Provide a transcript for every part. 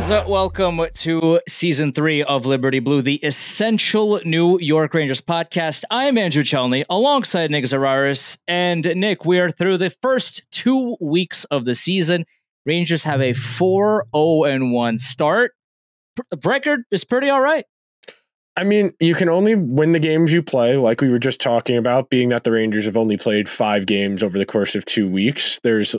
guys, welcome to season 3 of Liberty Blue, the essential New York Rangers podcast. I'm Andrew Chelney, alongside Nick Zararis. And Nick, we are through the first 2 weeks of the season. Rangers have a 4-0-1 start. Record is pretty all right. I mean, you can only win the games you play, like we were just talking about, being that the Rangers have only played 5 games over the course of 2 weeks. There's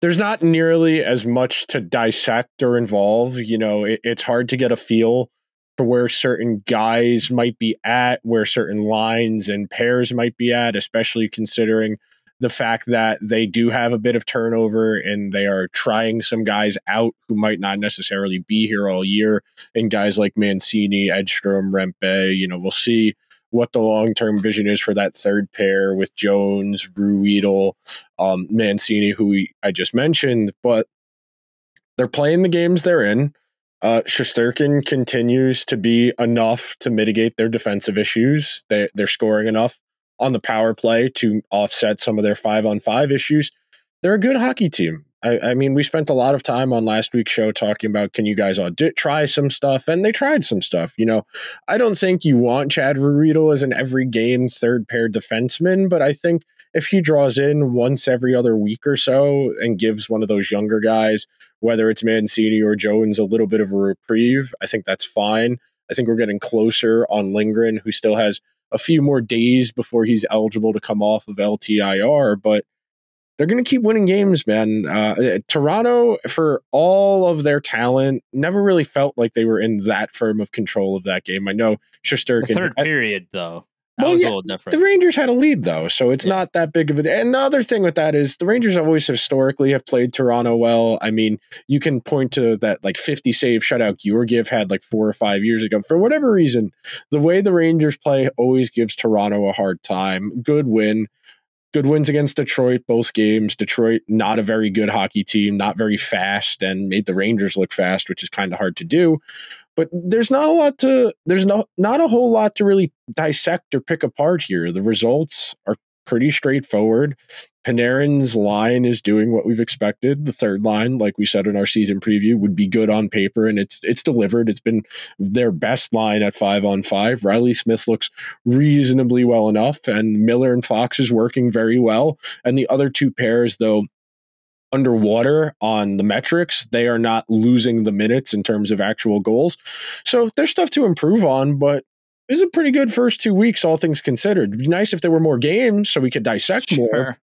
not nearly as much to dissect or involve. You know, it's hard to get a feel for where certain guys might be at, where certain lines and pairs might be at, especially considering the fact that they do have a bit of turnover and they are trying some guys out who might not necessarily be here all year. And guys like Mancini, Edstrom, Rempe, you know, we'll see what the long-term vision is for that third pair with Jones, Ruedel, Mancini, who I just mentioned, but they're playing the games they're in. Shesterkin continues to be enough to mitigate their defensive issues. They're scoring enough on the power play to offset some of their 5-on-5 issues. They're a good hockey team. I mean, we spent a lot of time on last week's show talking about, can you guys all try some stuff? And they tried some stuff. You know, I don't think you want Chad Ruedel as an every game third pair defenseman, but I think if he draws in once every other week or so and gives one of those younger guys, whether it's Mancini or Jones, a little bit of a reprieve, I think that's fine. I think we're getting closer on Lindgren, who still has a few more days before he's eligible to come off of LTIR, but they're going to keep winning games, man. Toronto, for all of their talent, never really felt like they were in that firm of control of that game. I know Shesterkin. The third period, though. That was a little different. The Rangers had a lead, though, so it's not that big of a... And the other thing with that is the Rangers always historically have played Toronto well. I mean, you can point to that like 50-save shutout Georgiev had like 4 or 5 years ago. For whatever reason, the way the Rangers play always gives Toronto a hard time. Good win. Good wins against Detroit, both games. Detroit, not a very good hockey team, not very fast, and made the Rangers look fast, which is kind of hard to do. But there's not a whole lot to really dissect or pick apart here. The results are pretty straightforward. Panarin's line is doing what we've expected. The third line, like we said in our season preview, would be good on paper, and it's delivered. It's been their best line at 5-on-5. Riley Smith looks reasonably well enough, and Miller and Fox is working very well. And the other two pairs, though, underwater on the metrics, they are not losing the minutes in terms of actual goals. So there's stuff to improve on, but this is a pretty good first 2 weeks, all things considered. It'd be nice if there were more games so we could dissect more.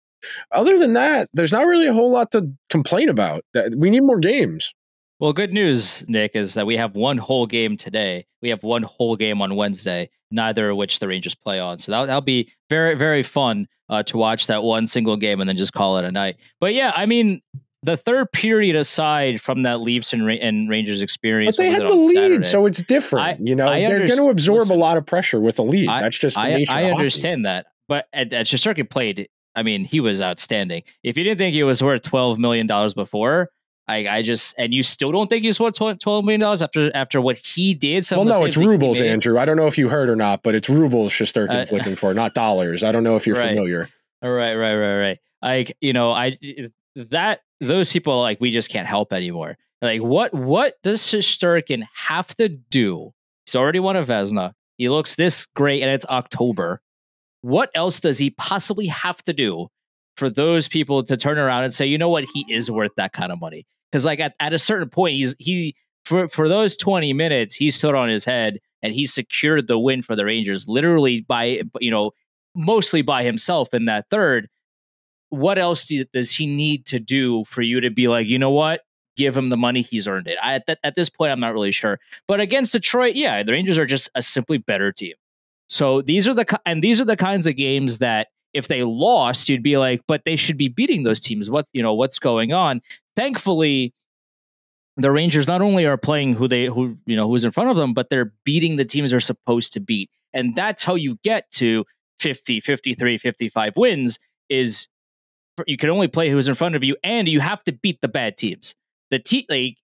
Other than that, there's not really a whole lot to complain about. We need more games. Well, good news, Nick, is that we have one whole game today. We have one whole game on Wednesday, neither of which the Rangers play on. So that'll be very, very fun to watch that one single game and then just call it a night. But yeah, I mean, the third period aside from that Leafs and Rangers experience, but they had the lead, Saturday, so it's different. They're going to absorb a lot of pressure with a lead. That's just the nature of hockey. I understand that, but at Shesterkin played. I mean, he was outstanding. If you didn't think he was worth $12 million before, and you still don't think he's worth $12 million after what he did. Well, no, it's rubles, Andrew. I don't know if you heard or not, but it's rubles Shesterkin's looking for, not dollars. I don't know if you're familiar. Right. Those people, like, we just can't help anymore. Like, what does Shesterkin have to do? He's already won a Vezina. He looks this great, and it's October. What else does he possibly have to do for those people to turn around and say, you know what, he is worth that kind of money? Because like at a certain point, for those 20 minutes, he stood on his head and he secured the win for the Rangers, literally by, mostly by himself in that third. What else does he need to do for you to be like, you know what, give him the money, he's earned it? At this point, I'm not really sure. But against Detroit, yeah, the Rangers are just a simply better team. So these are the kinds of games that if they lost, you'd be like, but they should be beating those teams. What's going on? Thankfully, the Rangers not only are playing who's in front of them, but they're beating the teams they're supposed to beat. And that's how you get to 50, 53, 55 wins is you can only play who's in front of you, and you have to beat the bad teams.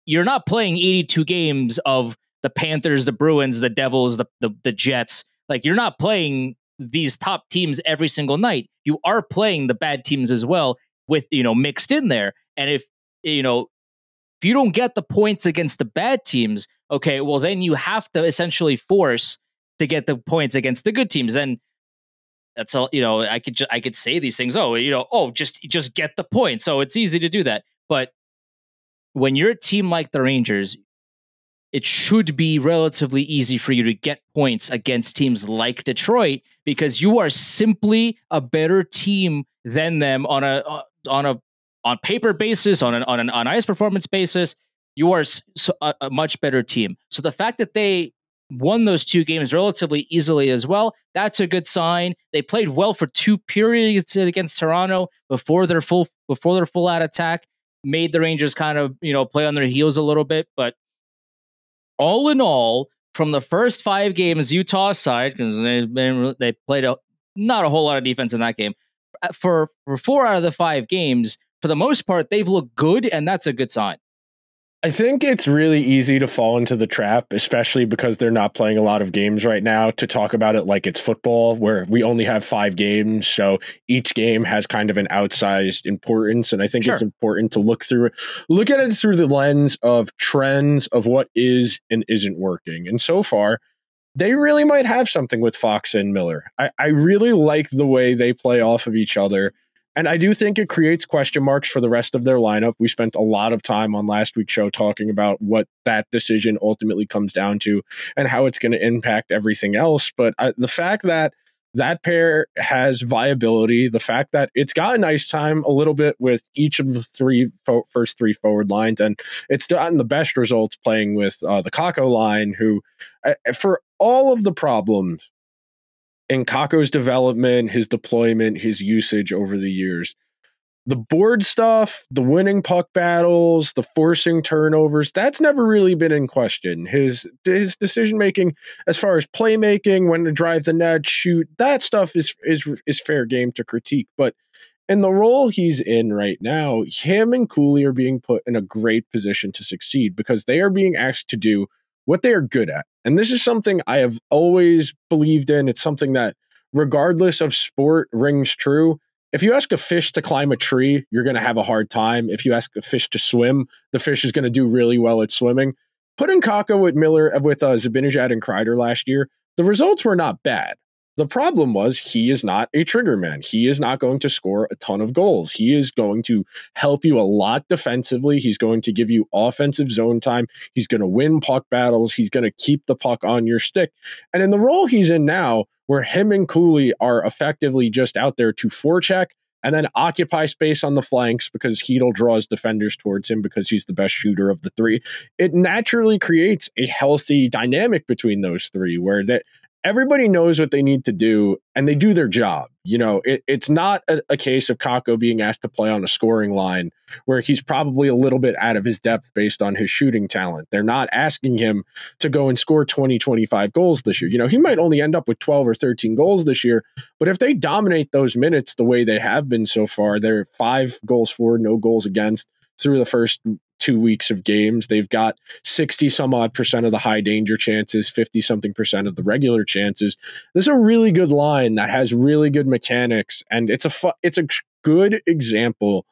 You're not playing 82 games of the Panthers, the Bruins, the Devils, the Jets. Like, you're not playing these top teams every single night. You are playing the bad teams as well with, mixed in there. And if, If you don't get the points against the bad teams, okay, well then you have to essentially force to get the points against the good teams. And that's all, I could say these things. Just get the points. So it's easy to do that. But when you're a team like the Rangers, it should be relatively easy for you to get points against teams like Detroit because you are simply a better team than them on paper basis, on ice performance basis. You are a much better team. So the fact that they won those 2 games relatively easily as well, that's a good sign. They played well for 2 periods against Toronto before their full out attack made the Rangers kind of play on their heels a little bit. But all in all, from the first 5 games, Utah side, because they played not a whole lot of defense in that game, for 4 out of the 5 games, for the most part, they've looked good, and that's a good sign. I think it's really easy to fall into the trap, especially because they're not playing a lot of games right now, to talk about it like it's football, where we only have 5 games. So each game has kind of an outsized importance. And I think it's important to look at it through the lens of trends of what is and isn't working. And so far, they really might have something with Fox and Miller. I really like the way they play off of each other. And I do think it creates question marks for the rest of their lineup. We spent a lot of time on last week's show talking about what that decision ultimately comes down to and how it's going to impact everything else. But the fact that that pair has viability, the fact that it's gotten ice time a little bit with each of the first three forward lines, and it's gotten the best results playing with the Kakko line, who, for all of the problems in Kakko's development, his deployment, his usage over the years, the board stuff, the winning puck battles, the forcing turnovers, that's never really been in question. His decision-making as far as playmaking, when to drive the net, shoot, that stuff is fair game to critique. But in the role he's in right now, him and Cooley are being put in a great position to succeed because they are being asked to do what they are good at. And this is something I have always believed in. It's something that, regardless of sport, rings true. If you ask a fish to climb a tree, you're going to have a hard time. If you ask a fish to swim, the fish is going to do really well at swimming. Putting Kakko with Zibanejad and Kreider last year, the results were not bad. The problem was he is not a trigger man. He is not going to score a ton of goals. He is going to help you a lot defensively. He's going to give you offensive zone time. He's going to win puck battles. He's going to keep the puck on your stick. And in the role he's in now, where him and Cooley are effectively just out there to forecheck and then occupy space on the flanks because Hedl draws defenders towards him because he's the best shooter of the 3, it naturally creates a healthy dynamic between those 3 where everybody knows what they need to do and they do their job. It's not a case of Kakko being asked to play on a scoring line where he's probably a little bit out of his depth based on his shooting talent. They're not asking him to go and score 20, 25 goals this year. He might only end up with 12 or 13 goals this year, but if they dominate those minutes the way they have been so far, they're 5 goals for, no goals against through the first 2 weeks of games. They've got 60 some odd percent of the high danger chances, 50 something percent of the regular chances. This is a really good line that has really good mechanics. And it's a good example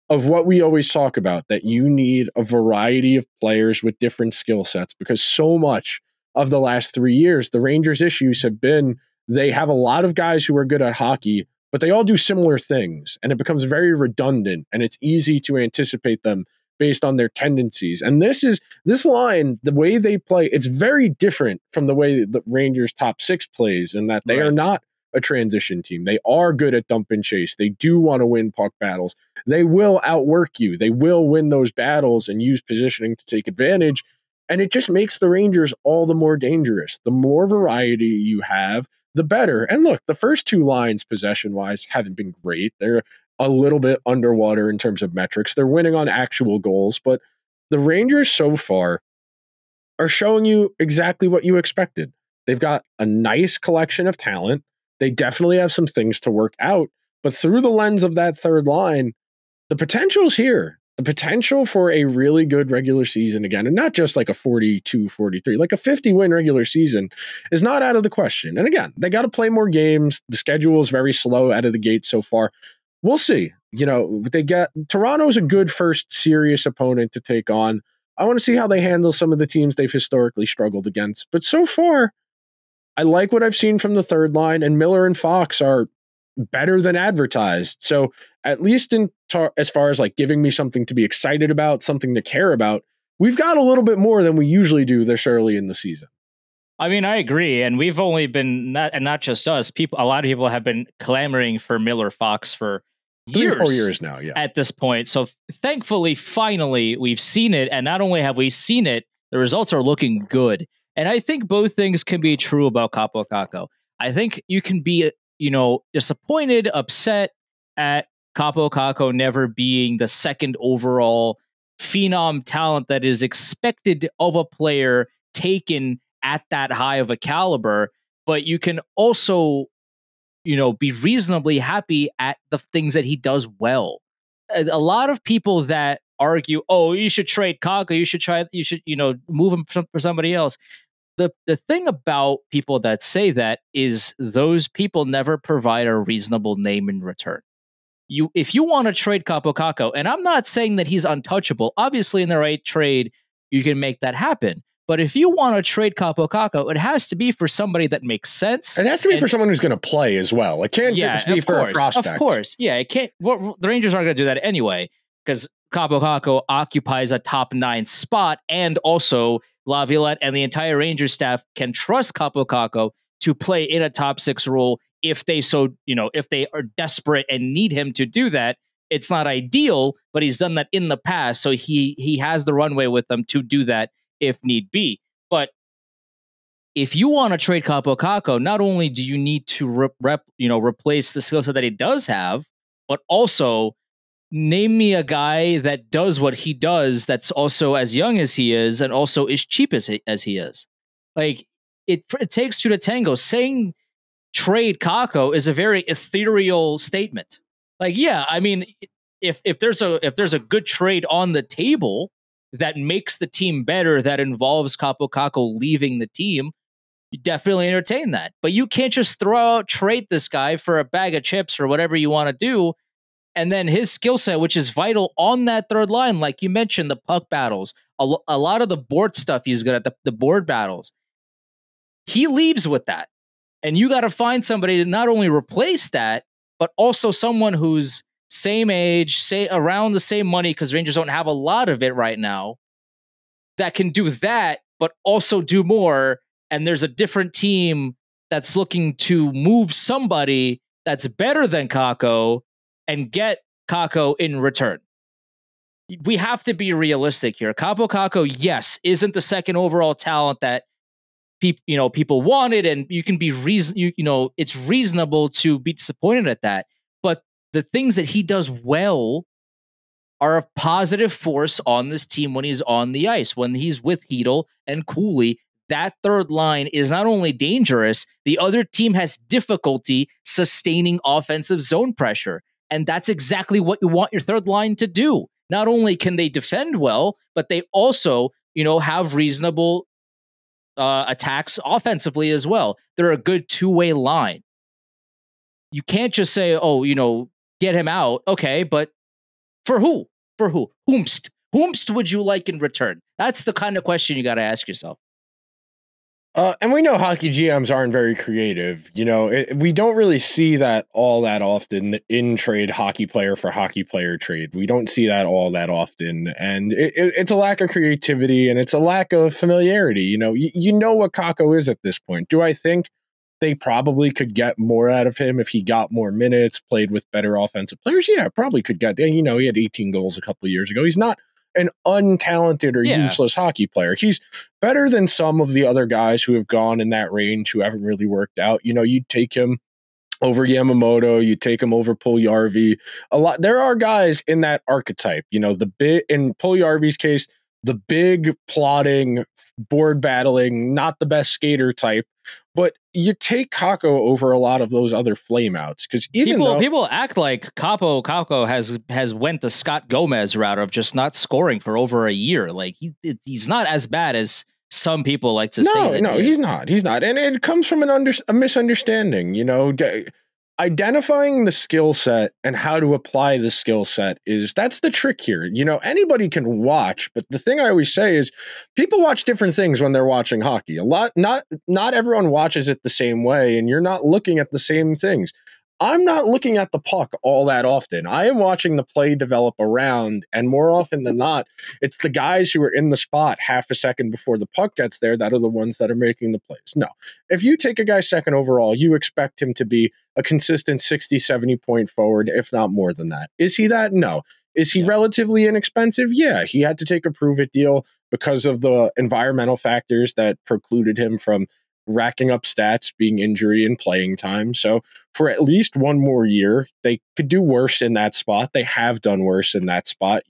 of what we always talk about, that you need a variety of players with different skill sets, because so much of the last 3 years, the Rangers' issues have been they have a lot of guys who are good at hockey, but they all do similar things, and it becomes very redundant, and it's easy to anticipate them based on their tendencies. And this line, the way they play, it's very different from the way the Rangers top 6 plays, in that they are not a transition team. They are good at dump and chase. They do want to win puck battles. They will outwork you. They will win those battles and use positioning to take advantage. And it just makes the Rangers all the more dangerous. The more variety you have, the better. And look, the first 2 lines, possession-wise, haven't been great. They're a little bit underwater in terms of metrics. They're winning on actual goals, but the Rangers so far are showing you exactly what you expected. They've got a nice collection of talent. They definitely have some things to work out, but through the lens of that third line, the potential's here. The potential for a really good regular season again, and not just like a 42, 43, like a 50-win regular season is not out of the question. And again, they got to play more games. The schedule is very slow out of the gate so far. we'll see. You know, Toronto's a good first serious opponent to take on. I want to see how they handle some of the teams they've historically struggled against. But so far, I like what I've seen from the third line, and Miller and Fox are better than advertised. So at least as far as like giving me something to be excited about, something to care about, we've got a little bit more than we usually do this early in the season. I mean, I agree, and we've only been not just us. A lot of people have been clamoring for Miller Fox for 3 or 4 years now. Yeah, at this point. So thankfully, finally, we've seen it, and not only have we seen it, the results are looking good. And I think both things can be true about Kaapo Kakko. I think you can be, disappointed, upset at Kaapo Kakko never being the second overall phenom talent that is expected of a player taken at that high of a caliber. But you can also, be reasonably happy at the things that he does well. A lot of people that argue, oh, you should trade Kakko, you should, move him for somebody else. The thing about people that say that is those people never provide a reasonable name in return. If you want to trade Kaapo Kakko, and I'm not saying that he's untouchable, obviously in the right trade, you can make that happen. But if you want to trade Kaapo Kakko, it has to be for somebody that makes sense. It has to be for someone who's going to play as well. It can't just be for a prospect. Of course. Yeah, it can't. Well, the Rangers aren't going to do that anyway, because Kaapo Kakko occupies a top 9 spot, and also Laviolette and the entire Rangers staff can trust Kaapo Kakko to play in a top 6 role if they if they are desperate and need him to do that. It's not ideal, but he's done that in the past, so he has the runway with them to do that if need be. But if you want to trade Kaapo Kakko, not only do you need to replace the skill set that he does have, but also name me a guy that does what he does that's also as young as he is and also as cheap as he is. Like, it takes two to tango. Saying trade Kakko is a very ethereal statement. Like, yeah, I mean, if there's a good trade on the table that makes the team better, that involves Kaapo Kakko leaving the team, you definitely entertain that. But you can't just trade this guy for a bag of chips or whatever you want to do. And then his skill set, which is vital on that third line, like you mentioned, the puck battles, a lot of the board stuff he's good at, the board battles. He leaves with that. And you got to find somebody to not only replace that, but also someone who's same age, say around the same money, because Rangers don't have a lot of it right now, that can do that, but also do more. And there's a different team that's looking to move somebody that's better than Kakko and get Kakko in return. We have to be realistic here. Kaapo Kakko, yes, isn't the second overall talent that people wanted, and you can be it's reasonable to be disappointed at that. But the things that he does well are a positive force on this team when he's on the ice. When he's with Chytil and Cooley, that third line is not only dangerous, the other team has difficulty sustaining offensive zone pressure. And that's exactly what you want your third line to do. Not only can they defend well, but they also, have reasonable attacks offensively as well. They're a good two-way line. You can't just say, get him out. Okay, but for who? For who? Whomst would you like in return? That's the kind of question you got to ask yourself. And we know hockey GMs aren't very creative. We don't really see that all that often in trade hockey player for hockey player trade. We don't see that all that often. And it's a lack of creativity, and it's a lack of familiarity. You know what Kakko is at this point. Do I think they probably could get more out of him if he got more minutes, played with better offensive players? Yeah, probably could get. He had 18 goals a couple of years ago. He's not an untalented or useless hockey player. He's better than some of the other guys who have gone in that range who haven't really worked out. You'd take him over Yamamoto, you take him over Puljujarvi. There are guys in that archetype. In Puljujarvi's case, the big plotting, board battling, not the best skater type. But you take Kakko over a lot of those other flameouts, because people act like Kakko has went the Scott Gomez route of just not scoring for over a year. Like he's not as bad as some people like to say. No, he's not. He's not, and it comes from a misunderstanding. identifying the skill set and how to apply the skill set that's the trick here. Anybody can watch, but the thing I always say is people watch different things when they're watching hockey. Not everyone watches it the same way, and you're not looking at the same things. I'm not looking at the puck all that often. I am watching the play develop around, and more often than not, it's the guys who are in the spot half a second before the puck gets there that are the ones that are making the plays. No, if you take a guy second overall, you expect him to be a consistent 60, 70 point forward, if not more than that. Is he that? No. Is he relatively inexpensive? Yeah, he had to take a prove-it deal because of the environmental factors that precluded him from racking up stats, being injury and playing time. So for at least one more year, they could do worse in that spot. They have done worse in that spot.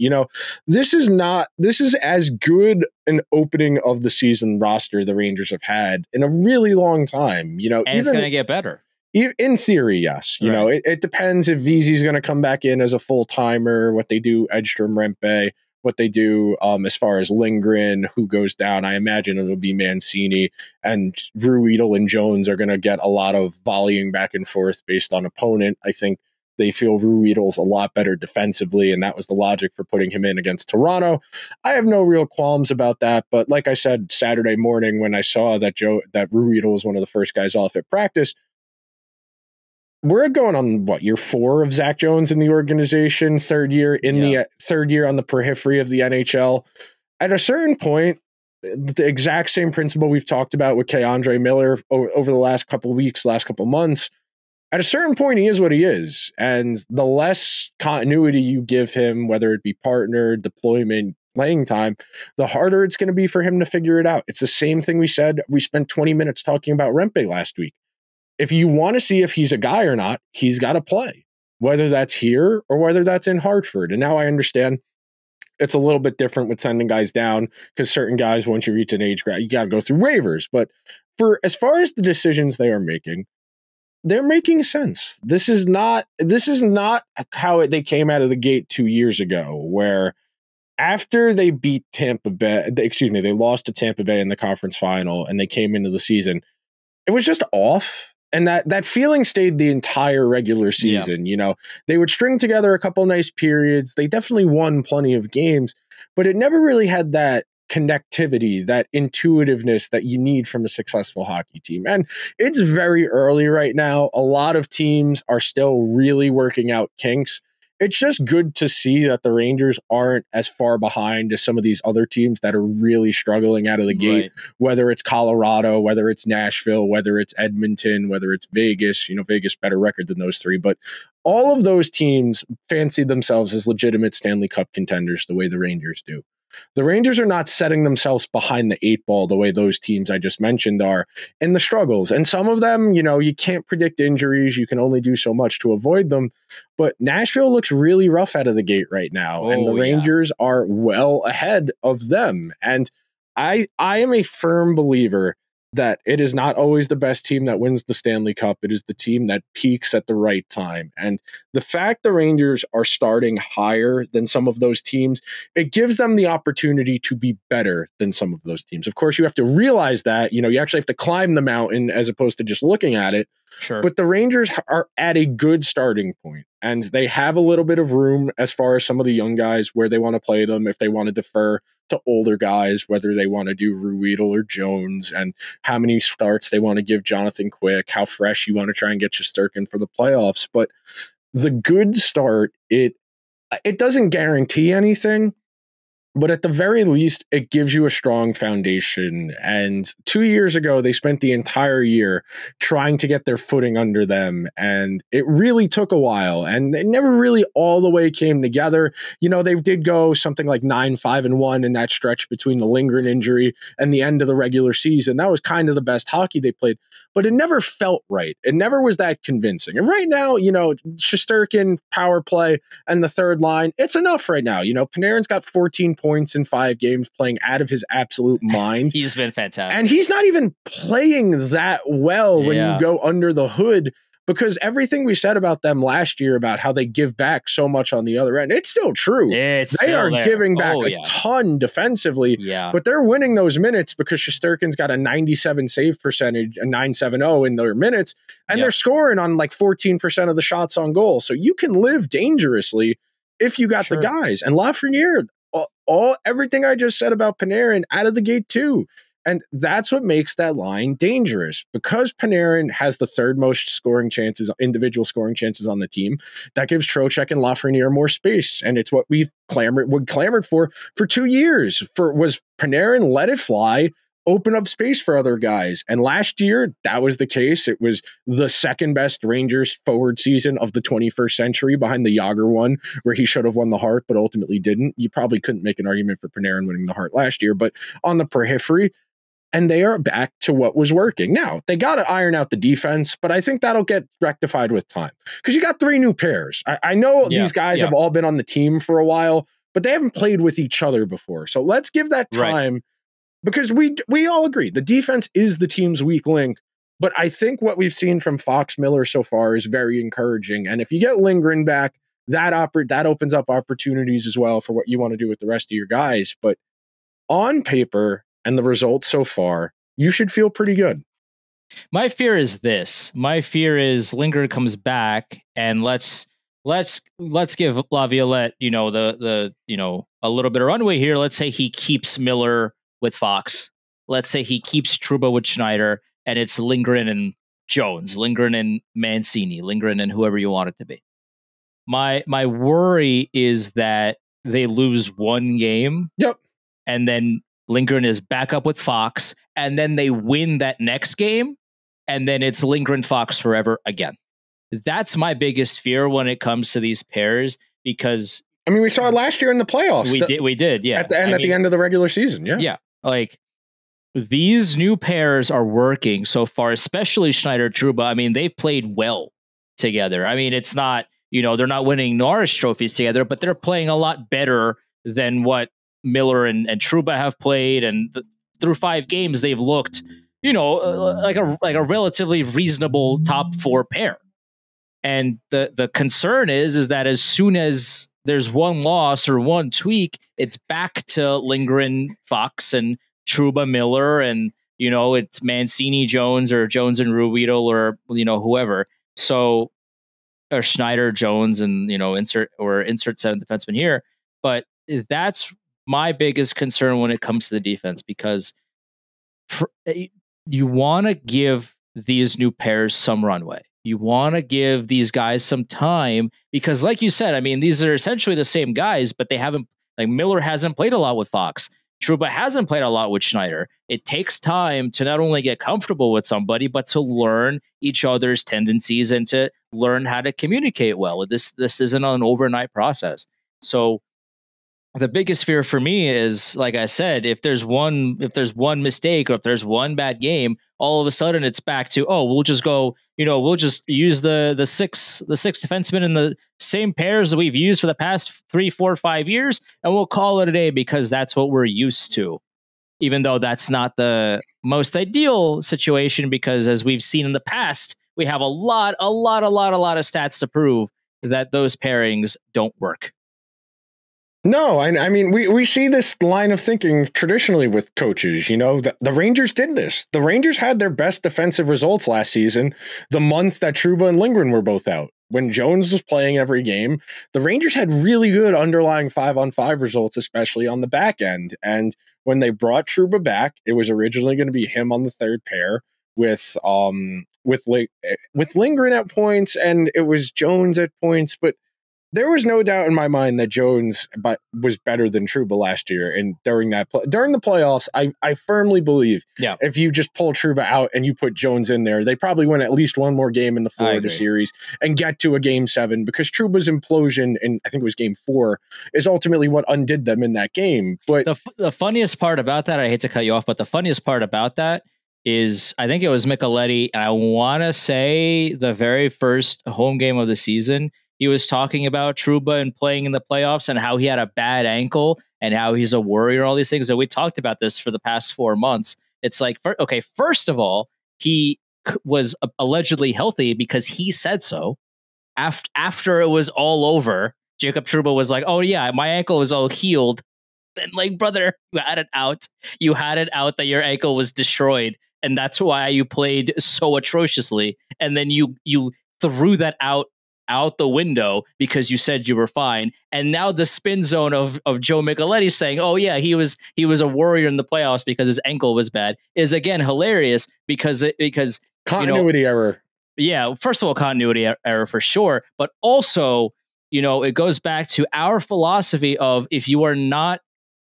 This is as good an opening of the season roster the Rangers have had in a really long time. And it's going to get better. In theory, yes. It depends if Veezy's going to come back in as a full-timer, what they do, Edstrom, Rempe, what they do as far as Lindgren, who goes down. I imagine it'll be Mancini, and Ruedel and Jones are going to get a lot of volleying back and forth based on opponent. I think they feel Ruedel's a lot better defensively, and that was the logic for putting him in against Toronto. I have no real qualms about that, but like I said Saturday morning when I saw that Ruedel was one of the first guys off at practice, we're going on year 4 of Zach Jones in the organization, third year on the periphery of the NHL. At a certain point, the exact same principle we've talked about with K'Andre Miller over the last couple of weeks, last couple of months. At a certain point, he is what he is, and the less continuity you give him, whether it be partner, deployment, playing time, the harder it's going to be for him to figure it out. It's the same thing we said. We spent 20 minutes talking about Rempe last week. If you want to see if he's a guy or not, he's got to play, whether that's here or whether that's in Hartford. And now I understand it's a little bit different with sending guys down because certain guys, once you reach an age grade, you got to go through waivers. But for as far as the decisions they are making, they're making sense. This is not how they came out of the gate 2 years ago, where after they beat Tampa Bay, they lost to Tampa Bay in the conference final and they came into the season, it was just off. And that feeling stayed the entire regular season. Yeah. They would string together a couple nice periods. They definitely won plenty of games, but it never really had that connectivity, that intuitiveness that you need from a successful hockey team. And it's very early right now. A lot of teams are still really working out kinks. It's just good to see that the Rangers aren't as far behind as some of these other teams that are really struggling out of the gate, whether it's Colorado, whether it's Nashville, whether it's Edmonton, whether it's Vegas. Vegas better record than those three, but all of those teams fancy themselves as legitimate Stanley Cup contenders the way the Rangers do. The Rangers are not setting themselves behind the 8 ball the way those teams I just mentioned are in the struggles. And some of them, you can't predict injuries. You can only do so much to avoid them. But Nashville looks really rough out of the gate right now. And the Rangers are well ahead of them. And I am a firm believer that it is not always the best team that wins the Stanley Cup. It is the team that peaks at the right time. And the fact the Rangers are starting higher than some of those teams, it gives them the opportunity to be better than some of those teams. Of course, you have to realize that, you actually have to climb the mountain as opposed to just looking at it. Sure. But the Rangers are at a good starting point, and they have a little bit of room as far as some of the young guys where they want to play them, if they want to defer to older guys, whether they want to do Ruedel or Jones, and how many starts they want to give Jonathan Quick, how fresh you want to try and get Shesterkin for the playoffs. But the good start, it doesn't guarantee anything, but at the very least, it gives you a strong foundation. And 2 years ago, they spent the entire year trying to get their footing under them. And it really took a while. And they never really all the way came together. They did go something like 9-5-1 in that stretch between the Lindgren injury and the end of the regular season. That was kind of the best hockey they played. But it never felt right. It never was that convincing. And right now, Shesterkin, power play, and the third line, it's enough right now. Panarin's got 14 points in 5 games, playing out of his absolute mind. He's been fantastic. And he's not even playing that well when you go under the hood. because everything we said about them last year about how they give back so much on the other end, it's still true. They are giving back a ton defensively, but they're winning those minutes because Shesterkin's got a 97 save percentage, a 970 in their minutes, and they're scoring on like 14% of the shots on goal. So you can live dangerously if you got the guys. And Lafreniere, everything I just said about Panarin out of the gate too. And that's what makes that line dangerous, because Panarin has the third most scoring chances, individual scoring chances on the team. That gives Trocheck and Lafreniere more space. And it's what we've clamored for 2 years. Was Panarin let it fly, open up space for other guys. And last year, that was the case. It was the second best Rangers forward season of the 21st century, behind the Jágr one, where he should have won the Hart, but ultimately didn't. You probably couldn't make an argument for Panarin winning the Hart last year, but on the periphery, and they are back to what was working. Now, they got to iron out the defense, but I think that'll get rectified with time, because you got 3 new pairs. I know these guys have all been on the team for a while, but they haven't played with each other before. So let's give that time, because we all agree the defense is the team's weak link. But I think what we've seen from Fox Miller so far is very encouraging. And if you get Lindgren back, that opens up opportunities as well for what you want to do with the rest of your guys. But on paper, and the results so far, you should feel pretty good. My fear is this. My fear is Lindgren comes back, and let's give Laviolette, a little bit of runway here. Let's say he keeps Miller with Fox. Let's say he keeps Trouba with Schneider, and it's Lindgren and Jones, Lindgren and Mancini, Lindgren and whoever you want it to be. My worry is that they lose one game. Yep. And then Lindgren is back up with Fox, and then they win that next game, and then it's Lindgren Fox forever again. That's my biggest fear when it comes to these pairs, because we saw it last year in the playoffs. We did, yeah. At the end of the regular season, yeah. Yeah, like these new pairs are working so far, especially Schneider Trouba. They've played well together. It's not, they're not winning Norris trophies together, but they're playing a lot better than what Miller and Trouba have played, and through 5 games they've looked, like a relatively reasonable top 4 pair. And the concern is that as soon as there's one loss or one tweak, it's back to Lindgren, Fox, and Trouba, Miller, and it's Mancini, Jones, or Jones and Ruhwedel, or whoever. So, or Schneider, Jones, and insert 7 defenseman here. But that's my biggest concern when it comes to the defense, because you want to give these new pairs some runway. You want to give these guys some time, because like you said, these are essentially the same guys, but they haven't, like Miller hasn't played a lot with Fox. Trouba hasn't played a lot with Schneider. It takes time to not only get comfortable with somebody, but to learn each other's tendencies and to learn how to communicate well. This isn't an overnight process. So the biggest fear for me is, like I said, if there's one mistake, or if there's one bad game, all of a sudden it's back to, we'll just go, we'll just use the six defensemen in the same pairs that we've used for the past 3, 4, 5 years, and we'll call it a day because that's what we're used to. Even though that's not the most ideal situation, because as we've seen in the past, we have a lot of stats to prove that those pairings don't work. No, we see this line of thinking traditionally with coaches. The Rangers did this. The Rangers had their best defensive results last season, the month that Trouba and Lindgren were both out. When Jones was playing every game, the Rangers had really good underlying 5-on-5 results, especially on the back end. And when they brought Trouba back, it was originally going to be him on the third pair with Lindgren at points, and it was Jones at points, but there was no doubt in my mind that Jones was better than Trouba last year. And during the playoffs, I firmly believe if you just pull Trouba out and you put Jones in there, they probably win at least one more game in the Florida series and get to a game 7, because Trouba's implosion in, I think it was game 4, is ultimately what undid them in that game. But the funniest part about that, I hate to cut you off, but the funniest part about that is, I think it was Micheletti, and I want to say the very first home game of the season, he was talking about Trouba and playing in the playoffs and how he had a bad ankle and how he's a worrier, all these things. And we talked about this for the past 4 months. It's like, first of all, he was allegedly healthy because he said so. After it was all over, Jacob Trouba was like, "Oh yeah, my ankle is all healed." And like, brother, you had it out. You had it out that your ankle was destroyed, and that's why you played so atrociously. And then you threw that out the window because you said you were fine. And now the spin zone of Joe Micheletti saying, "Oh yeah, he was a warrior in the playoffs because his ankle was bad," is again hilarious because continuity error. Yeah, first of all, continuity error for sure, but also, it goes back to our philosophy of if you are not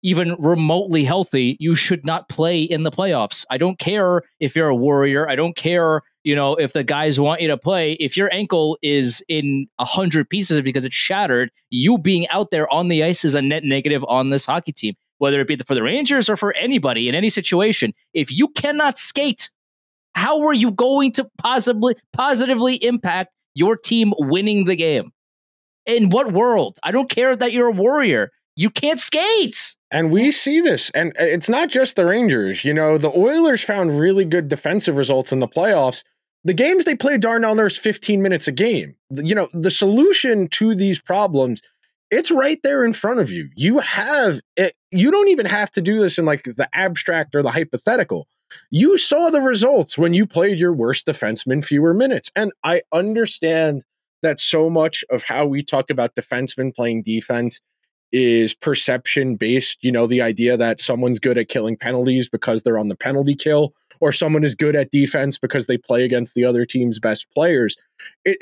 even remotely healthy, you should not play in the playoffs. I don't care if you're a warrior. I don't care, if the guys want you to play. If your ankle is in 100 pieces because it's shattered, you being out there on the ice is a net negative on this hockey team, whether it be for the Rangers or for anybody in any situation. If you cannot skate, how are you going to positively impact your team winning the game? In what world? I don't care that you're a warrior. You can't skate. And we see this, and it's not just the Rangers. The Oilers found really good defensive results in the playoffs. The games they played Darnell Nurse 15 minutes a game. The solution to these problems, it's right there in front of you. You have it. You don't even have to do this in like the abstract or the hypothetical. You saw the results when you played your worst defenseman fewer minutes. And I understand that so much of how we talk about defensemen playing defense is perception based. The idea that someone's good at killing penalties because they're on the penalty kill, or someone is good at defense because they play against the other team's best players.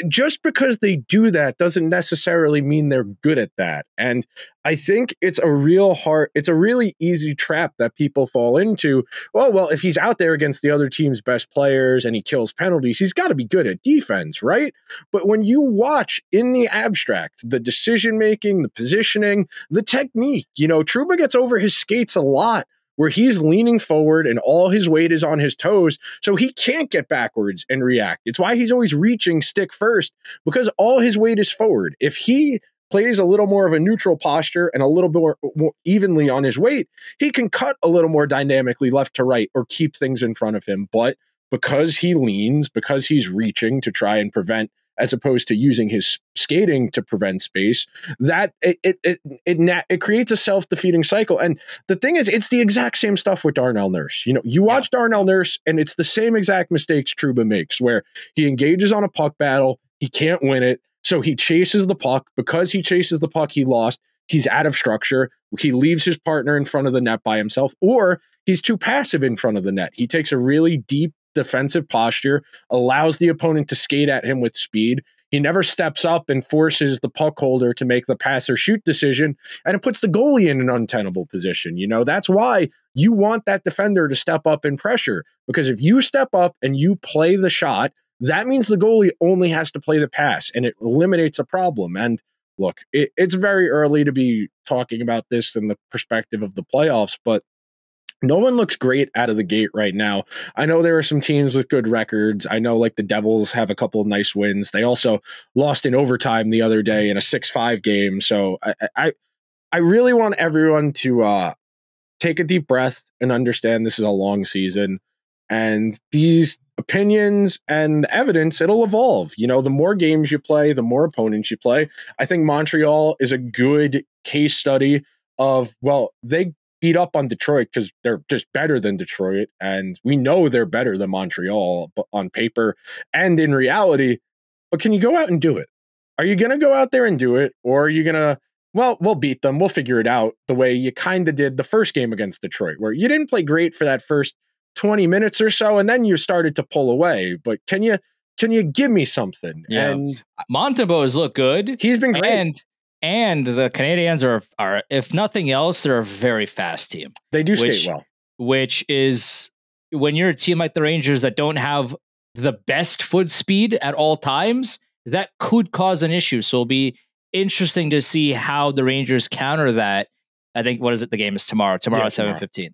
Just because they do that doesn't necessarily mean they're good at that. And I think it's a really easy trap that people fall into. Well, if he's out there against the other team's best players and he kills penalties, he's got to be good at defense, right? But when you watch in the abstract, the decision-making, the positioning, the technique, Trouba gets over his skates a lot, where he's leaning forward and all his weight is on his toes, so he can't get backwards and react. It's why he's always reaching stick first, because all his weight is forward. If he plays a little more of a neutral posture and a little bit more evenly on his weight, he can cut a little more dynamically left to right or keep things in front of him. But because he leans, because he's reaching to try and prevent, as opposed to using his skating to prevent space, that it creates a self-defeating cycle. And the thing is, it's the exact same stuff with Darnell Nurse. You watch Darnell Nurse, and it's the same exact mistakes Trouba makes, where he engages on a puck battle, he can't win it, so he chases the puck. Because he chases the puck, he lost. He's out of structure. He leaves his partner in front of the net by himself, or he's too passive in front of the net. He takes a really deep defensive posture, allows the opponent to skate at him with speed. He never steps up and forces the puck holder to make the pass or shoot decision, and it puts the goalie in an untenable position. That's why you want that defender to step up and pressure, because if you step up and you play the shot, that means the goalie only has to play the pass, and it eliminates a problem. And look, it's very early to be talking about this in the perspective of the playoffs, but no one looks great out of the gate right now. I know there are some teams with good records. I know like the Devils have a couple of nice wins. They also lost in overtime the other day in a 6-5 game. So I really want everyone to take a deep breath and understand this is a long season. And these opinions and evidence, it'll evolve. The more games you play, the more opponents you play. I think Montreal is a good case study of, they beat up on Detroit because they're just better than Detroit, and we know they're better than Montreal on paper and in reality. But can you go out and do it? Are you going to go out there and do it, or are you going to, we'll beat them, we'll figure it out, the way you kind of did the first game against Detroit, where you didn't play great for that first 20 minutes or so, and then you started to pull away? But can you give me something? Yeah. And Montembeault's look good. He's been great. And the Canadiens are, if nothing else, they're a very fast team. They do skate well. Which is, when you're a team like the Rangers that don't have the best foot speed at all times, that could cause an issue. So it'll be interesting to see how the Rangers counter that. I think, the game is tomorrow. Tomorrow at 7:15.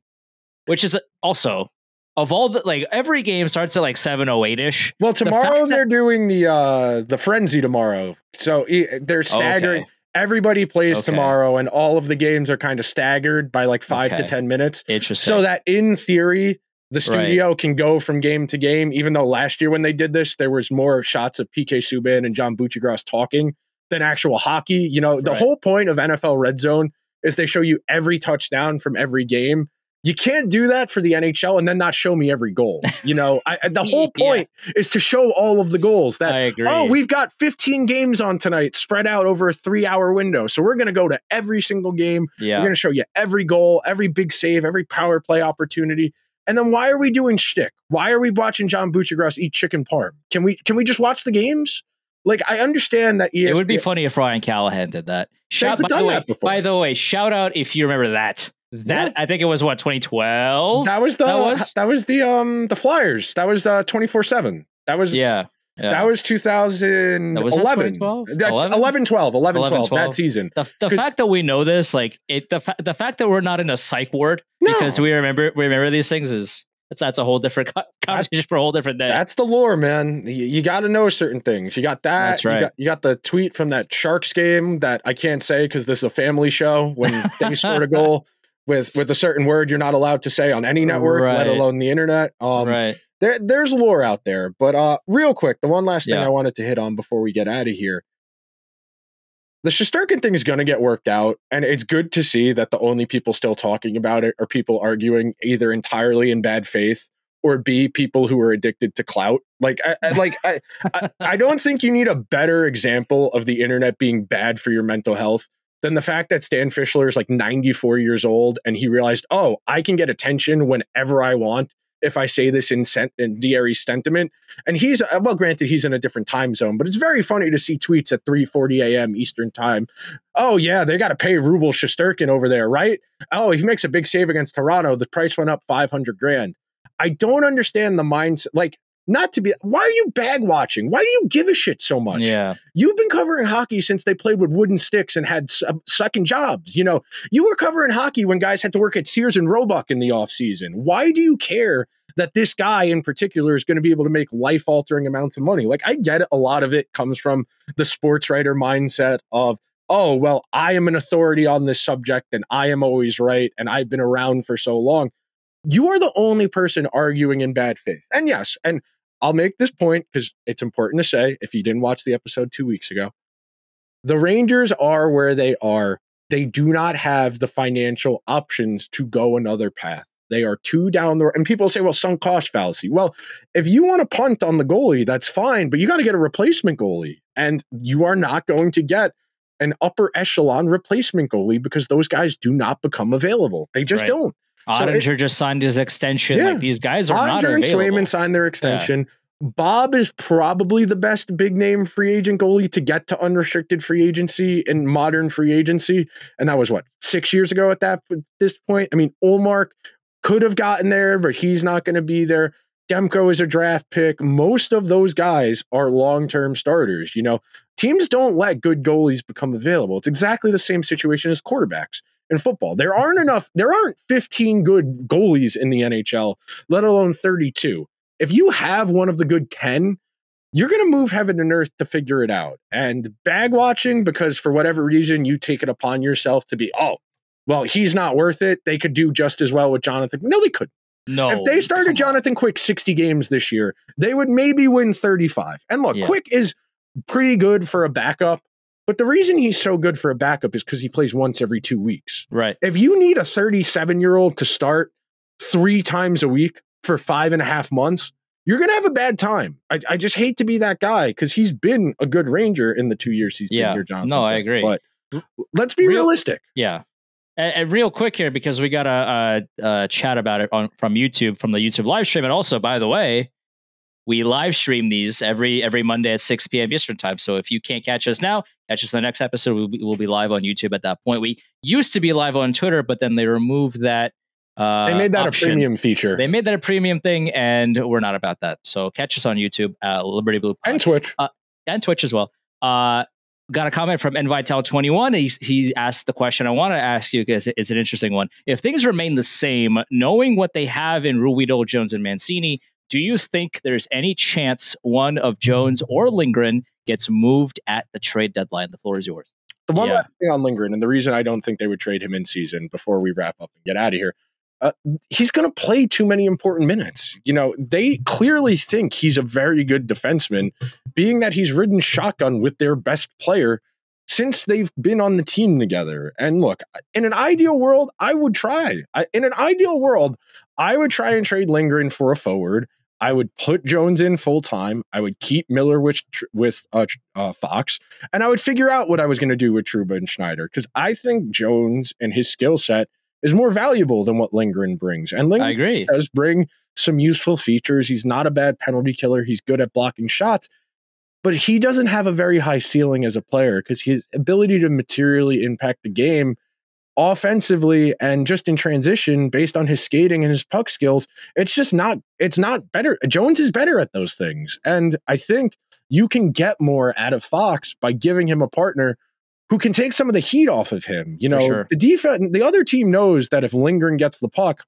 Which is also, of all every game starts at 7:08ish. Well, tomorrow they're doing the frenzy tomorrow. So they're staggering. Okay. Everybody plays tomorrow, and all of the games are kind of staggered by 5 to 10 minutes. Interesting. So that in theory, The studio can go from game to game, even though last year when they did this, there was more shots of PK Subban and John Buccigross talking than actual hockey. You know, the whole point of NFL Red Zone is they show you every touchdown from every game. You can't do that for the NHL and then not show me every goal. You know, the whole point is to show all of the goals. That, I agree. Oh, we've got 15 games on tonight spread out over a 3-hour window. So we're going to go to every single game. Yeah. We're going to show you every goal, every big save, every power play opportunity. And then why are we doing shtick? Why are we watching John Buccigross eat chicken parm? Can we just watch the games? Like, I understand that ESPN, it would be funny if Ryan Callahan did that. By the way, shout out if you remember that. I think it was 2012. That was the Flyers. That was 24/7. That was That was 2011. Was that 2012? 11-12 that season. The fact that we know this, like the fact that we're not in a psych ward because we remember these things that's a whole different conversation for a whole different day. That's the lore, man. You got to know certain things. You got that. That's right. You got the tweet from that Sharks game that I can't say because this is a family show when they scored a goal with a certain word you're not allowed to say on any network, let alone the internet. There's lore out there. But real quick, the one last thing I wanted to hit on before we get out of here. The Shesterkin thing is going to get worked out, and it's good to see that the only people still talking about it are people arguing either entirely in bad faith or B, people who are addicted to clout. I don't think you need a better example of the internet being bad for your mental health than the fact that Stan Fischler is like 94 years old and he realized, oh, I can get attention whenever I want if I say this incendiary sentiment. And he's, well, granted, he's in a different time zone, but it's very funny to see tweets at 3:40 a.m. Eastern time. Oh, yeah, they got to pay Rubel Shesterkin over there, right? Oh, he makes a big save against Toronto. The price went up $500,000. I don't understand the mindset. Like, not to be, why are you bag watching? Why do you give a shit so much? Yeah. You've been covering hockey since they played with wooden sticks and had second jobs. You know, you were covering hockey when guys had to work at Sears and Roebuck in the offseason. Why do you care that this guy in particular is going to be able to make life-altering amounts of money? Like, I get it. A lot of it comes from the sports writer mindset of, oh, well, I am an authority on this subject and I am always right and I've been around for so long. You are the only person arguing in bad faith. And yes, and I'll make this point because it's important to say, if you didn't watch the episode 2 weeks ago, the Rangers are where they are. They do not have the financial options to go another path. They are too down the road. And people say, well, sunk cost fallacy. Well, if you want to punt on the goalie, that's fine, but you got to get a replacement goalie. And you are not going to get an upper echelon replacement goalie because those guys do not become available. They just don't. Ottinger just signed his extension. Yeah. Like, these guys are not available. Ottinger and Swayman signed their extension. Yeah. Bob is probably the best big name free agent goalie to get to unrestricted free agency in modern free agency. And that was 6 years ago at this point. I mean, Ullmark could have gotten there, but he's not going to be there. Demko is a draft pick. Most of those guys are long-term starters. You know, teams don't let good goalies become available. It's exactly the same situation as quarterbacks in football. There aren't 15 good goalies in the NHL, let alone 32. If you have one of the good 10, you're going to move heaven and earth to figure it out. And bag watching, because for whatever reason, you take it upon yourself to be, oh, well, he's not worth it. They could do just as well with Jonathan. No, they couldn't. No. If they started Jonathan Quick 60 games this year, they would maybe win 35. And look, Quick is pretty good for a backup. But the reason he's so good for a backup is because he plays once every 2 weeks. Right. If you need a 37-year-old to start 3 times a week for 5.5 months, you're going to have a bad time. I just hate to be that guy because he's been a good Ranger in the 2 years he's been here, Jonathan. No, I agree. But let's be realistic. Yeah. And real quick here, because we got a chat about it from YouTube, from the YouTube live stream. And also, by the way, we live stream these every Monday at 6 p.m. Eastern time. So if you can't catch us now, catch us in the next episode. We'll be live on YouTube at that point. We used to be live on Twitter, but then they removed that. They made that option a premium feature. They made that a premium thing, and we're not about that. So catch us on YouTube, Liberty Blue Pod. And Twitch. And Twitch as well. Got a comment from Nvitel21. He asked the question I want to ask you because it's an interesting one. If things remain the same, knowing what they have in Ruhwedel, Jones, and Mancini, do you think there's any chance one of Jones or Lindgren gets moved at the trade deadline? The floor is yours. The one last thing on Lindgren, and the reason I don't think they would trade him in season before we wrap up and get out of here, he's going to play too many important minutes. You know, they clearly think he's a very good defenseman, being that he's ridden shotgun with their best player since they've been on the team together. And look, in an ideal world, I would try. In an ideal world, I would try and trade Lindgren for a forward. I would put Jones in full time. I would keep Miller with Fox, and I would figure out what I was going to do with Trouba and Schneider, because I think Jones and his skill set is more valuable than what Lindgren brings. And Lindgren I agree. does bring some useful features. He's not a bad penalty killer. He's good at blocking shots, but he doesn't have a very high ceiling as a player, because his ability to materially impact the game offensively and just in transition based on his skating and his puck skills, it's not better. Jones is better at those things. And I think you can get more out of Fox by giving him a partner who can take some of the heat off of him. You know, sure. The other team knows that if Lindgren gets the puck,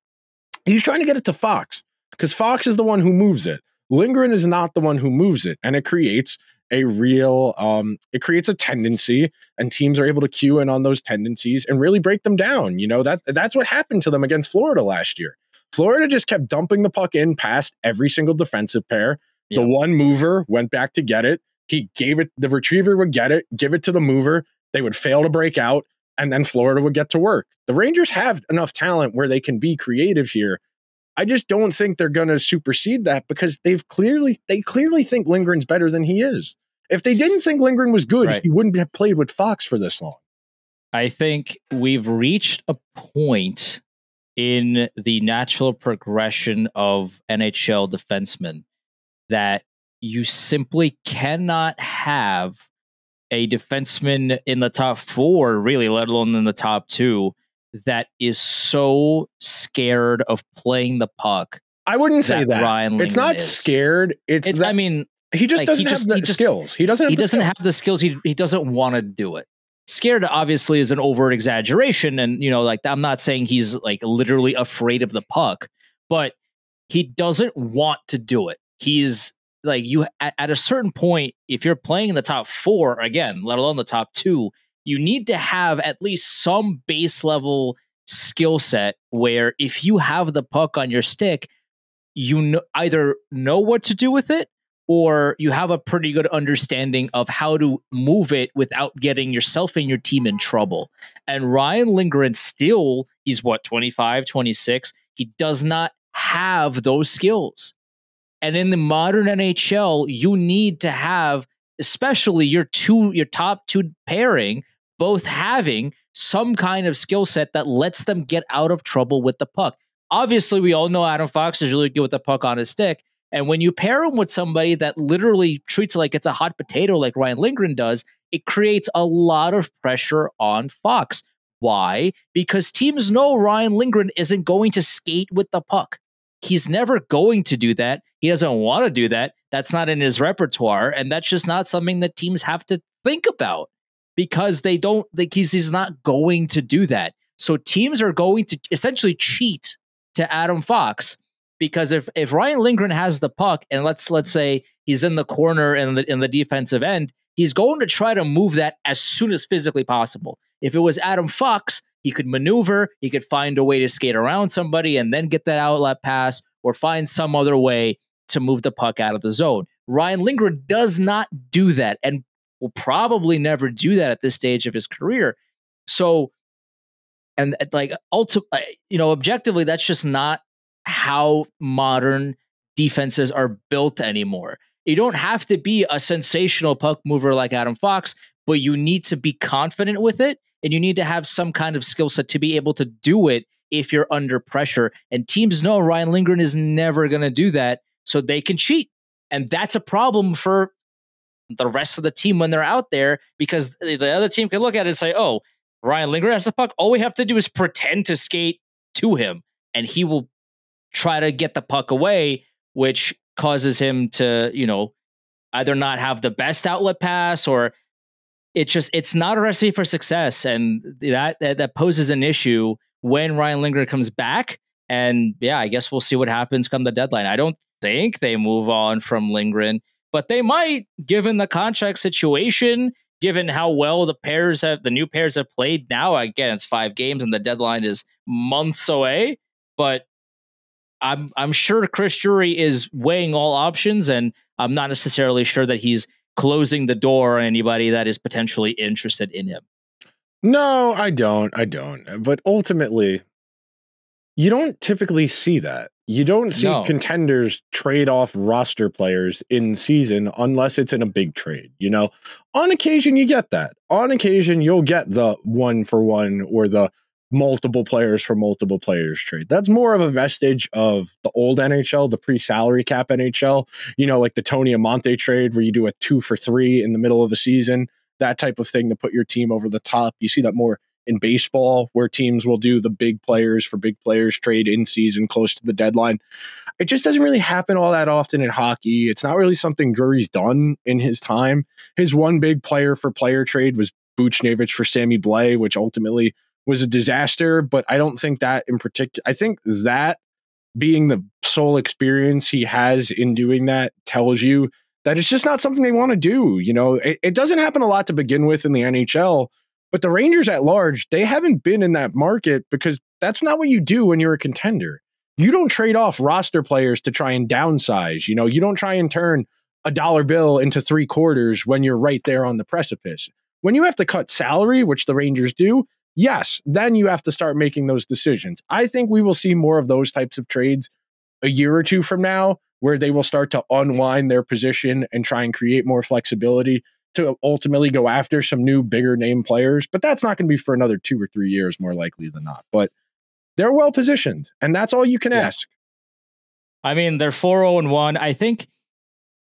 he's trying to get it to Fox, because Fox is the one who moves it. Lindgren is not the one who moves it, and it creates a real it creates a tendency, and teams are able to cue in on those tendencies and really break them down. You know, that's what happened to them against Florida last year. Florida just kept dumping the puck in past every single defensive pair. Yep. The one mover went back to get it. He gave it, the retriever would get it, give it to the mover. They would fail to break out, and then Florida would get to work. The Rangers have enough talent where they can be creative here. I just don't think they're going to supersede that, because they clearly think Lindgren's better than he is. If they didn't think Lindgren was good, right, he wouldn't have played with Fox for this long. I think we've reached a point in the natural progression of NHL defensemen that you simply cannot have a defenseman in the top 4, really, let alone in the top 2, that is so scared of playing the puck. I wouldn't say that. Ryan Lindgren it's not is. Scared. It's that, I mean, he just doesn't have the skills. He doesn't have the skills. He doesn't want to do it. Scared obviously is an overt exaggeration, and you know, like, I'm not saying he's like literally afraid of the puck, but he doesn't want to do it. He's like, you at a certain point, if you're playing in the top 4 again, let alone the top 2, you need to have at least some base level skill set where if you have the puck on your stick, you either know what to do with it, or you have a pretty good understanding of how to move it without getting yourself and your team in trouble. And Ryan Lindgren still, he's what, 25, 26? He does not have those skills. And in the modern NHL, you need to have, especially your top 2 pairing, both having some kind of skill set that lets them get out of trouble with the puck. Obviously, we all know Adam Fox is really good with the puck on his stick. And when you pair him with somebody that literally treats it like it's a hot potato like Ryan Lindgren does, it creates a lot of pressure on Fox. Why? Because teams know Ryan Lindgren isn't going to skate with the puck. He's never going to do that. He doesn't want to do that. That's not in his repertoire. And that's just not something that teams have to think about, because they don't think he's not going to do that. So teams are going to essentially cheat to Adam Fox, because if Ryan Lindgren has the puck and let's say he's in the corner in the defensive end, he's going to try to move that as soon as physically possible. If it was Adam Fox, he could maneuver, he could find a way to skate around somebody and then get that outlet pass, or find some other way to move the puck out of the zone. Ryan Lindgren does not do that, and will probably never do that at this stage of his career. So, and like, objectively, that's just not how modern defenses are built anymore. You don't have to be a sensational puck mover like Adam Fox, but you need to be confident with it, and you need to have some kind of skill set to be able to do it if you're under pressure. And teams know Ryan Lindgren is never going to do that, so they can cheat. And that's a problem for the rest of the team when they're out there, because the other team can look at it and say, oh, Ryan Lindgren has the puck. All we have to do is pretend to skate to him, and he will try to get the puck away, which causes him to, either not have the best outlet pass, or it's not a recipe for success. And that poses an issue when Ryan Lindgren comes back. And yeah, I guess we'll see what happens come the deadline. I don't think they move on from Lindgren, but they might, given the contract situation, given how well the new pairs have played. Now, again, it's 5 games and the deadline is months away. but I'm sure Chris Drury is weighing all options, and I'm not necessarily sure that he's closing the door on anybody that is potentially interested in him. No, I don't. But ultimately, you don't typically see that. You don't see contenders trade off roster players in season unless it's in a big trade. You know, on occasion you get that. On occasion you'll get the 1-for-1 or the multiple players for multiple players trade. That's more of a vestige of the old NHL, the pre-salary cap NHL. You know, like the Tony Amonte trade where you do a 2-for-3 in the middle of a season. That type of thing to put your team over the top. You see that more in baseball, where teams will do the big players for big players trade in season close to the deadline. It just doesn't really happen all that often in hockey. It's not really something Drury's done in his time. His one big player for player trade was Buchnevich for Sammy Blais, which ultimately was a disaster. But I don't think that in particular, I think that being the sole experience he has in doing that tells you that it's just not something they want to do. You know, it doesn't happen a lot to begin with in the NHL. But the Rangers at large, they haven't been in that market because that's not what you do when you're a contender. You don't trade off roster players to try and downsize. You know, you don't try and turn a dollar bill into 3/4 when you're right there on the precipice. When you have to cut salary, which the Rangers do, yes, then you have to start making those decisions. I think we will see more of those types of trades a year or two from now, where they will start to unwind their position and try and create more flexibility to ultimately go after some new bigger name players. But that's not going to be for another 2 or 3 years, more likely than not. But they're well positioned, and that's all you can ask. I mean, they're 4-0-1. I think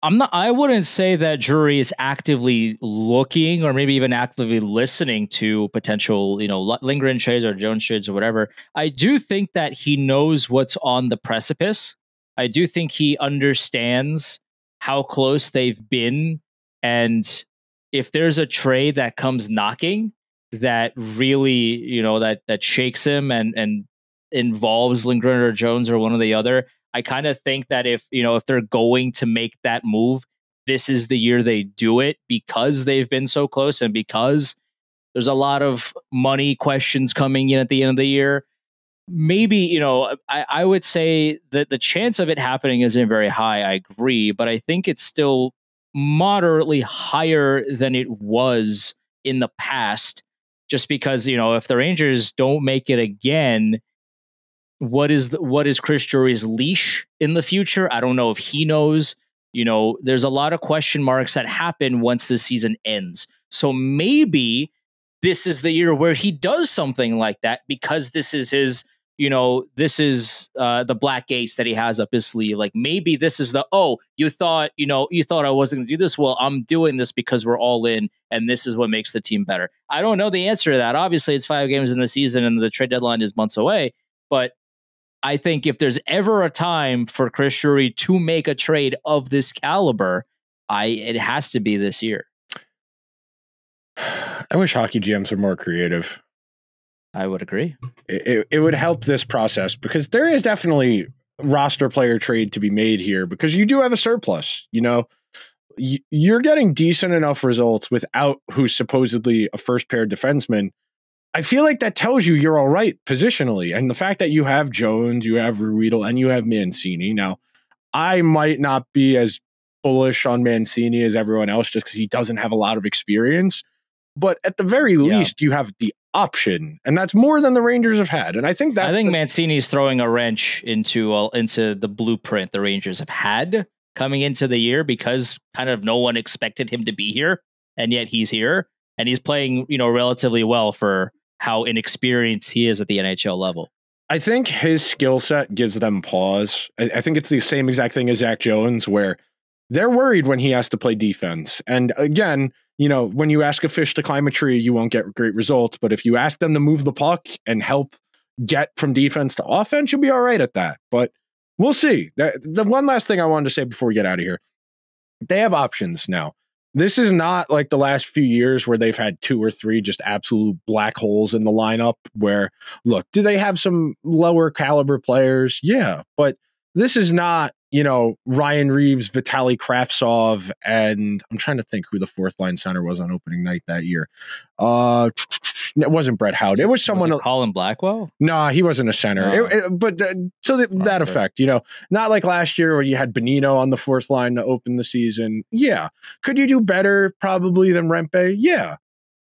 I wouldn't say that Drury is actively looking or maybe even actively listening to potential, you know, Lindgren trades or Jones trades or whatever. I do think that he knows what's on the precipice. I do think he understands how close they've been. And if there's a trade that comes knocking that really, you know, that shakes him and involves Lindgren or Jones or one or the other, I kind of think that if they're going to make that move, this is the year they do it, because they've been so close and because there's a lot of money questions coming in at the end of the year. Maybe, you know, I would say that the chance of it happening isn't very high. I agree, but I think it's still moderately higher than it was in the past, just because, you know, if the Rangers don't make it again, what is Chris Drury's leash in the future? I don't know if he knows. You know, there's a lot of question marks that happen once the season ends. So maybe this is the year where he does something like that, because this is his, you know, this is the black ace that he has up his sleeve. Like, maybe this is you thought I wasn't going to do this. Well, I'm doing this because we're all in, and this is what makes the team better. I don't know the answer to that. Obviously, it's 5 games in the season and the trade deadline is months away. But I think if there's ever a time for Chris Drury to make a trade of this caliber, it has to be this year. I wish hockey GMs were more creative. I would agree. It would help this process, because there is definitely roster player trade to be made here, because you do have a surplus. You know, you're getting decent enough results without who's supposedly a first pair defenseman. I feel like that tells you you're all right positionally. And the fact that you have Jones, you have Ruedel, and you have Mancini. Now, I might not be as bullish on Mancini as everyone else just because he doesn't have a lot of experience. But at the very least, you have the option, and that's more than the Rangers have had. And I think Mancini's throwing a wrench into the blueprint the Rangers have had coming into the year, because kind of no one expected him to be here, and yet he's here, and he's playing, you know, relatively well for how inexperienced he is at the NHL level. I think his skill set gives them pause. I think it's the same exact thing as Zach Jones, where they're worried when he has to play defense. And again, you know, when you ask a fish to climb a tree, you won't get great results. But if you ask them to move the puck and help get from defense to offense, you'll be all right at that. But we'll see. The one last thing I wanted to say before we get out of here, they have options now. This is not like the last few years where they've had 2 or 3 just absolute black holes in the lineup where, look, do they have some lower caliber players? Yeah, but this is not Ryan Reeves, Vitaly Kravtsov, and I'm trying to think who the fourth line center was on opening night that year. It wasn't Brett Howard. It was someone. Was it Colin Blackwell? No, he wasn't a center. That effect, not like last year where you had Bonino on the fourth line to open the season. Yeah. Could you do better probably than Rempe? Yeah.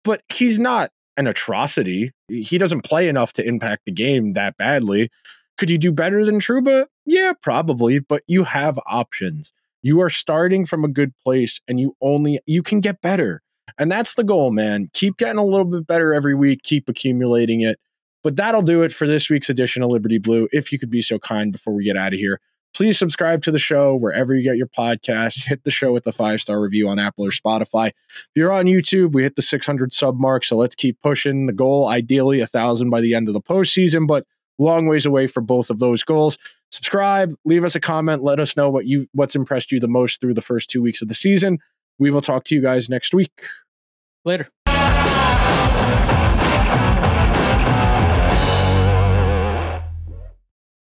But he's not an atrocity. He doesn't play enough to impact the game that badly. Could you do better than Trouba? Yeah, probably, but you have options. You are starting from a good place and you can get better. And that's the goal, man. Keep getting a little bit better every week, keep accumulating it. But that'll do it for this week's edition of Liberty Blue. If you could be so kind before we get out of here, please subscribe to the show wherever you get your podcasts. Hit the show with a 5-star review on Apple or Spotify. If you're on YouTube, we hit the 600 sub mark, so let's keep pushing the goal. Ideally, 1,000 by the end of the postseason, but long ways away for both of those goals. Subscribe, leave us a comment, let us know what's impressed you the most through the first 2 weeks of the season. We will talk to you guys next week. Later.